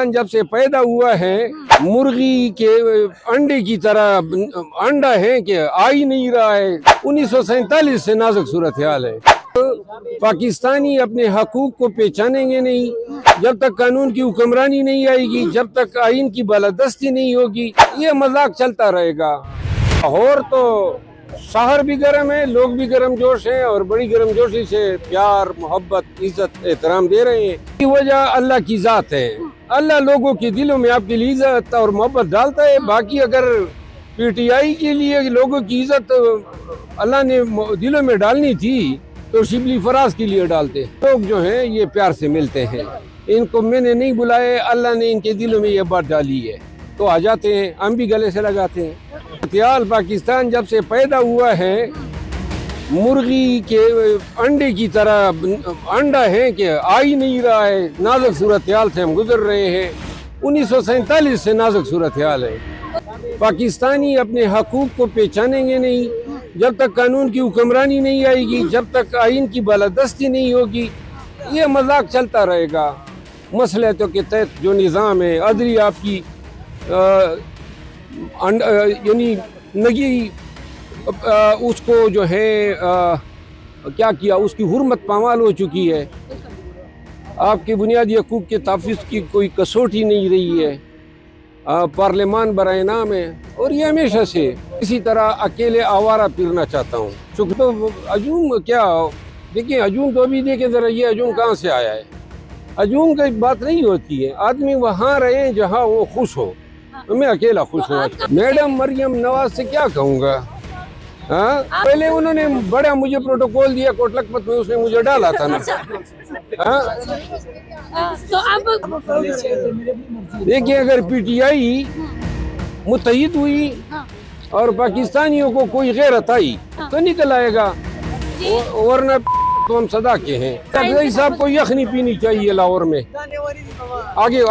جب سے پیدا ہوا ہے مرغی کے انڈے کی طرح انڈا ہے کہ آ ہی نہیں رہا ہے۔ 1947 سے نازک صورتحال ہے۔ پاکستانی اپنے حقوق کو پہچانیں گے نہیں جب تک قانون کی حکمرانی نہیں آئے گی، جب تک آئین کی بالادستی نہیں ہوگی، یہ مذاق چلتا رہے گا۔ لاہور تو شہر بھی گرم ہے، لوگ بھی گرم جوش ہیں اور بڑی گرم جوشی سے پیار، محبت، عزت، احترام دے رہے ہیں۔ کی وجہ اللہ کی ذات ہے۔ اللہ لوگوں کے دلوں میں آپ کے لیے عزت اور محبت ڈالتا ہے۔ باقی اگر پی ٹی آئی کے لیے لوگوں کی عزت اللہ نے دلوں میں ڈالنی تھی تو شبلی فراز کے لیے ڈالتے۔ لوگ جو ہیں یہ پیار سے ملتے ہیں، ان کو میں نے نہیں بلائے، اللہ نے ان کے دلوں میں یہ بات ڈالی ہے تو آ جاتے ہیں، ہم بھی گلے سے لگاتے ہیں۔ صورتحال پاکستان جب سے پیدا ہوا ہے مرغی کے انڈے کی طرح انڈا ہے کہ آ ہی نہیں رہا ہے۔ نازک صورتحال سے ہم گزر رہے ہیں۔ 1947 سے نازک صورتحال ہے۔ پاکستانی اپنے حقوق کو پہچانیں گے نہیں جب تک قانون کی حکمرانی نہیں آئے گی، جب تک آئین کی بالادستی نہیں ہوگی، یہ مذاق چلتا رہے گا۔ مصلحتوں کے تحت جو نظام ہے عدلی آپ کی یعنی نگی اس کو جو ہے کیا کیا، اس کی حرمت پامال ہو چکی ہے۔ آپ کے بنیادی حقوق کے تحفظ کی کوئی کسوٹی نہیں رہی ہے۔ پارلیمان برائے نام ہے اور یہ ہمیشہ سے اسی طرح اکیلے آوارہ پھرنا چاہتا ہوں۔ تو ہجوم کیا دیکھیں، ہجوم تو ابھی دیکھیں ذرا، یہ ہجوم کہاں سے آیا ہے؟ ہجوم کی بات نہیں ہوتی ہے، آدمی وہاں رہے جہاں وہ خوش ہو۔ میں اکیلا خوش ہوں۔ میڈم مریم نواز سے کیا کہوں گا؟ پہلے انہوں نے بڑا مجھے پروٹوکول دیا کوٹ لکھپت میں، اس نے مجھے ڈالا تھا نا۔ دیکھیں اگر پی ٹی آئی متحد ہوئی اور پاکستانیوں کو کوئی غیرت آئی تو نکل آئے گا، ورنہ تو ہم صدا کے ہیں۔ صاحب کو یخنی پینی چاہیے لاہور میں۔ آگے